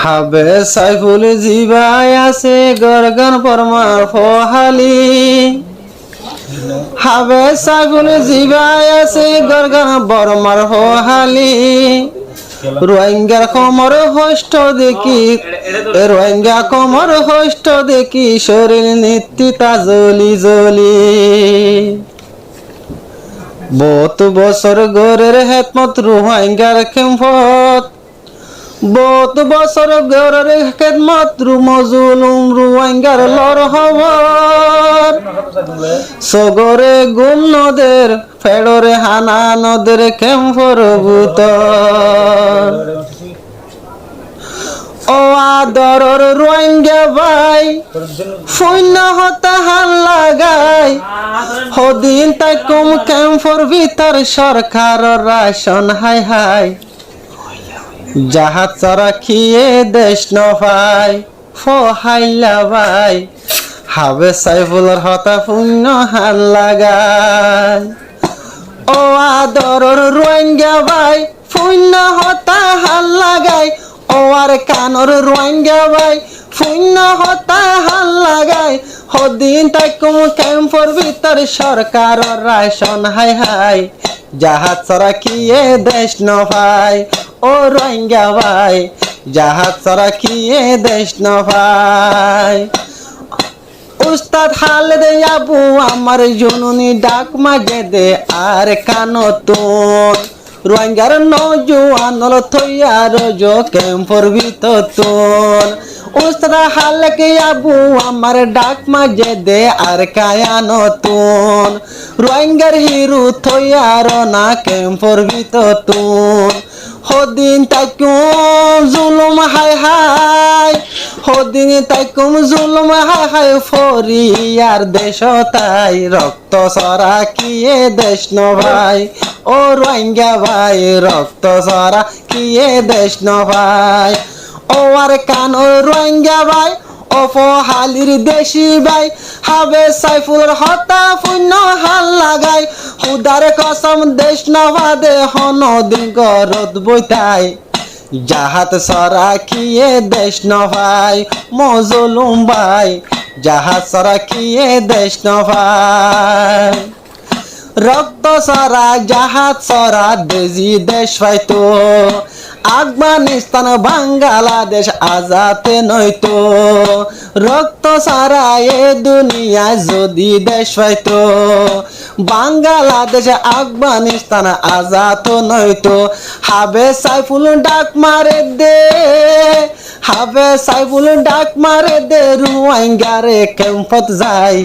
হাবে সাইফুল জিবাই আছে গরগান পরমার ফহালি হাবে সাইফুল জিবাই আছে গরগান বরমার ফহালি রোহিঙ্গার কমর হষ্ট দেখি রোহিঙ্গা কমর হষ্ট দেখি শরীর নিত্যিতা জলি জলি বহুত বছর গরের হেতমত রোহিঙ্গার খেমফত বহুত বছর গরের খেদমত মজলুম রোহিঙ্গার লড় খবর সগরে গুম নদের ফেড়রে হানা নদের খেমফর ভূতর ও আদরর রোহিঙ্গা ভাই শূন্য হতা হাল লাগাই হদিন তাই কম ক্যাম্পর ভিতর সরকার রাশন হাই হাই জাহাজ চড়া খিয়ে দেশ নভাই ফহাইলা ভাই হাবে সাইফুলের হতা শূন্য হাল লাগাই ও আদরর রোহিঙ্গা ভাই শূন্য হতা হাল লাগাই ও আর কানর রোহিঙ্গা ভাই শূন্য হতা হাল লাগাই হদিন তাই কম ক্যাম্পর ভিতর সরকার রাশন হাই হাই জাহাজ চড়া খিয়ে দেশ নভাই ও রোহিঙ্গা ভাই জাহাজ চড়া খিয়ে দেশ নভাই উস্তাদ খালেদ আবু আমার জননী ডাক মাঝে দে আর কানতুন রোহিঙ্গার নজওয়ানল থইয়ার জো ক্যাম্পর ভিতর তুন উস্তাদ খালেদ আবু আমার ডাক মাঝে দে আর কায়ানতুন রোহিঙ্গার হিরু থইয়ার না ক্যাম্পর ভিতর তুন হদিন তাইকুম জুলুম হাই হাই হদিন তাইকুম জুলুম হাই হাই ফরিয়ার দেশ তাই রক্ত সরা কিয়ে দেশ ন ভাই ও রোহিঙ্গা ভাই রক্ত সরা কিয়ে দেশ ন ভাই ও আর কান ও রোহিঙ্গা ভাই অপহালির দেশি ভাই হাবে সাইফুলের হতা শূন্য হাল লাগাই হুদার কসম দেশ নভাদে হনদিন গরদ বইতাই জাহাজ সরা খিয়ে দেশ নভাই মজলুম ভাই জাহাজ সরা খিয়ে দেশ নভাই রক্ত সরা জাহাজ সরা দেজি দেশ পাইতো আফগানিস্তান বাংলাদেশ আজাতে নয়তো রক্ত সারা এ দুনিয়া যদি দেশ পাইতো বাংলাদেশ আফগানিস্তান আজাত নয়তো হাবে সাইফুল ডাক মারে দে হাবে সাইফুল ডাক মারে দে রোহিঙ্গারে ক্যাম্পত যায়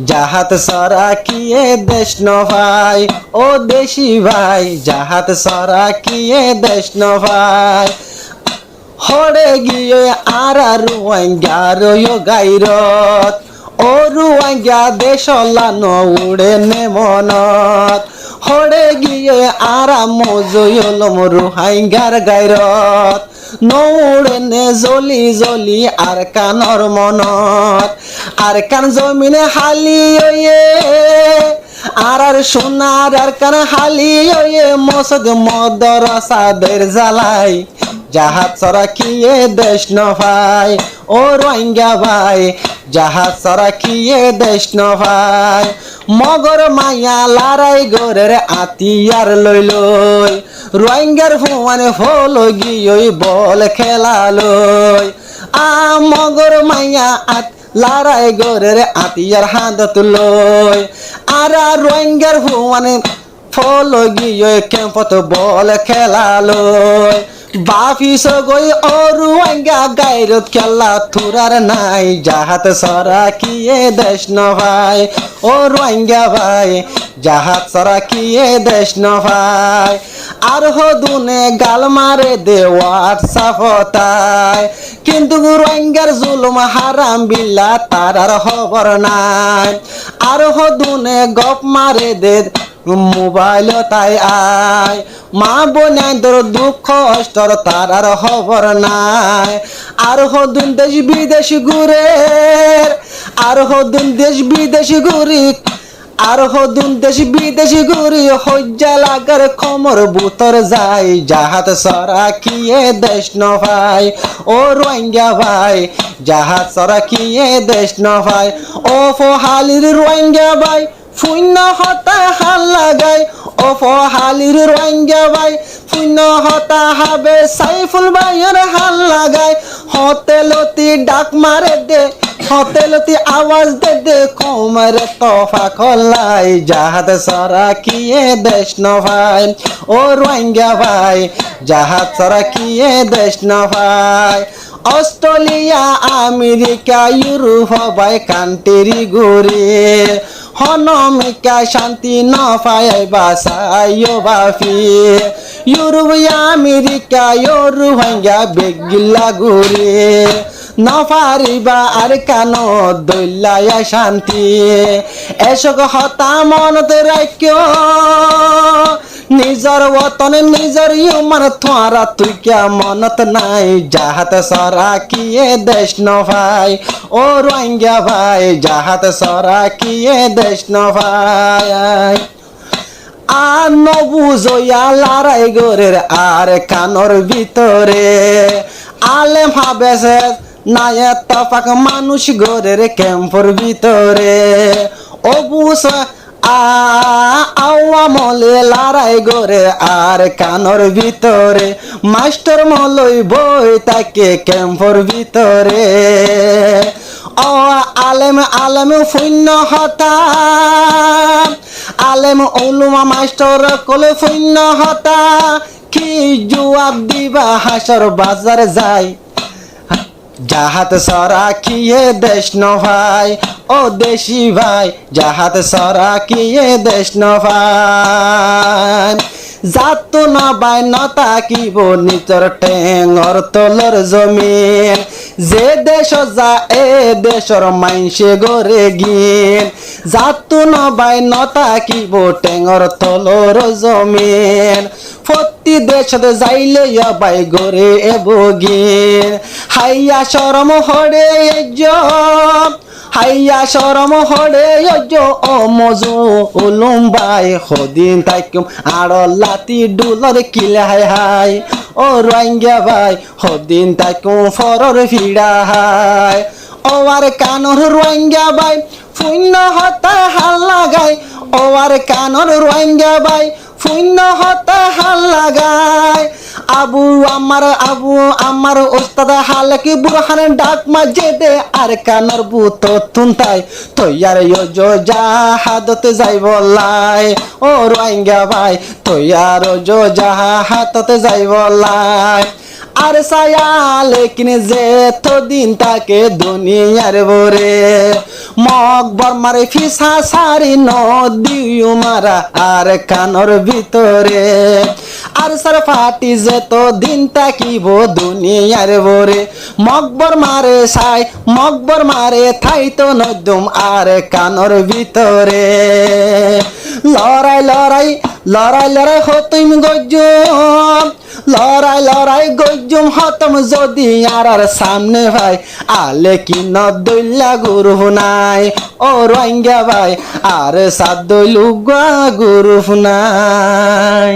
জাহাজ সরা কিয়ে দেশ ন ভাই ও দেশি ভাই জাহাজ সরা কিয়ে দেশ ন ভাই হরে গিয়ে আর রোহিঙ্গার গাইরত ও রোহিঙ্গা দেশ লানো উড়ে নে মনত হরে গিয়ে আর মজলম রোহিঙ্গার গাইরত নৌড়ে নে জলি জলি আর কানর মনত আর কান জমিনে হালি আর সোনার আর কান হালি মসদ মদরসাদের জ্বালাই জাহাজ চড়া কিয়ে দেশ ন ভাই ও রোহিঙ্গা ভাই জাহাজ চড়া কিয়ে দেশ ন ভাই মগর মায়া লারাই গরের আতিয়ার লই লই রোহিঙ্গার ফুয়ানে ফল গিয়ে বল খেলা লই মগর মায়া লারাই গরের আতিয়ার হাত লই আর রোহিঙ্গার ফুয়ানে ফল গিয়ে ক্যাম্পত বল খেলা লই বাফি সগই ও রোহিঙ্গা গাইরত খেলা থুরার নাই জাহাজ সরা কিয়ে দেশ ন ভাই ও রোহিঙ্গা ভাই জাহাজ সরা কিয়ে দেশ ন ভাই আর হদুনে গাল মারে দে হোয়াটসঅ্যাপ তাই কিন্তু রোহিঙ্গার জুলুম হারাম বিল্লা তার আর খবর নাই আর হদুনে গপ মারে দে মোবাইল তাই আয় মা বোনাদের দুঃখ কষ্টর তার আর খবর নাই আর হদুন দেশ বিদেশ ঘুরে আর হদুন দেশ বিদেশ ঘুরি আর হদুন দেশ বিদেশি ঘুরি হজ্জা লাগার খমর বুতর যাই জাহাজ সরা কিয়ে দেশ নভাই ও রোহিঙ্গা ভাই জাহাজ সরা কিয়ে দেশ নভাই ও ফহালির রোহিঙ্গা ভাই শূন্য হতা হাল লাগাই ও ফহালির রোহিঙ্গা ভাই শূন্য হতা হবে সাইফুল ভাইয়ের হাল লাগাই হতেলতি ডাক মারে দে হতেলতি আওয়াজ দে দে কোমরে তোফা খোলাই জাহাজ সরা কিয়ে দেশ নভাই ও রোহিঙ্গা ভাই জাহাজ সরা কিয়ে দেশ নভাই অস্ট্রেলিয়া আমেরিকা ইউরোপ ভাই কান্ট্রি ঘুরে হনমিকা শান্তি ন পায় বাসাইও বাফি ইউরোপ আমেরিকা রোহিঙ্গা বেগিল্লা ঘুরে ন পারিবা আর কান দৈলায়া শান্তি এসক হতা মনত রাখিও নিজর ওতন নিজর ইমান থারা তুই কে মনত নাই জাহাজ সরা কিয়ে দেশ নভাই ও রোহিঙ্গা ভাই জাহাজ সরা কিয়ে দেশ নভাই আর নবুজয়া লড়াই গোরের আর কানর ভিতরে আলেম হাবেছে নায়ে তফাক মানুষ গোরের ক্যাম্পর ভিতরে অবুস আওয়ামলে লড়াই গোরে আর কানর ভিতরে মাস্টার মলই বই তাকে ক্যাম্পর ভিতরে ও আলেম আলেম শূন্য হতা আলেম উলুমা মাস্টার কলে শূন্য হতা কি জবাব দিবা হাসর বাজার যায় জাহাজ সরা কিয়ে দেশ নভাই ও দেশি ভাই জাহাজ সরা কিয়ে দেশ নভাই জাত না বাই নতা কিব নিচর টেঙর তলর জমিন যে দেশ যা এ দেশর মাইসে গরে গিন জাত না বাই নতা কিব টেঙর তলর জমিন প্রতি দেশত যাইলে বাই গরে এবগিন হাইয়া শরম হড়ে হাইয়া শরম হড়ে ও মজু উলুম বাই হদিন তাইকুম আর লাতি ডুলর কিলে হাই হাই ও রোহিঙ্গা ভাই হদিন তাইকুম ফরর ফিড়া হাই ও আর কানর রোহিঙ্গা ভাই শূন্য হতা হাল লাগাই ও আর কানর রোহিঙ্গা ভাই শূন্য হতা হাল লাগাই আবু আমার ওস্তাদ হালকি বুরহান ডাক মাঝে দে আর কানর বুত তুনতাই তৈয়ার ইয়ো জাহাদত যাই বলাই ও রোহিঙ্গা ভাই তৈয়ার জো জাহাদত যাই বলাই আর সায়া লেকিন যে তো দিন তাকে দুনিয়ার বরে মকবর মারে ফিসা সারি নদিও মারা আর কানর ভিতরে আর সার ফাটি যে তো দিন তাকিব দুনিয়ার বরে মকবর মারে সাই মকবর মারে থাই তো নদুম আর কানর ভিতরে লড়াই লড়াই লড়াই লড়াই হতম গজ্জম লড়াই লড়াই গজ্জম হতম যদি আর সামনে ভাই আলে কি নদুল্লা গুরু নাই ও রোহিঙ্গা ভাই আর সাদুলুগা গুরু নাই।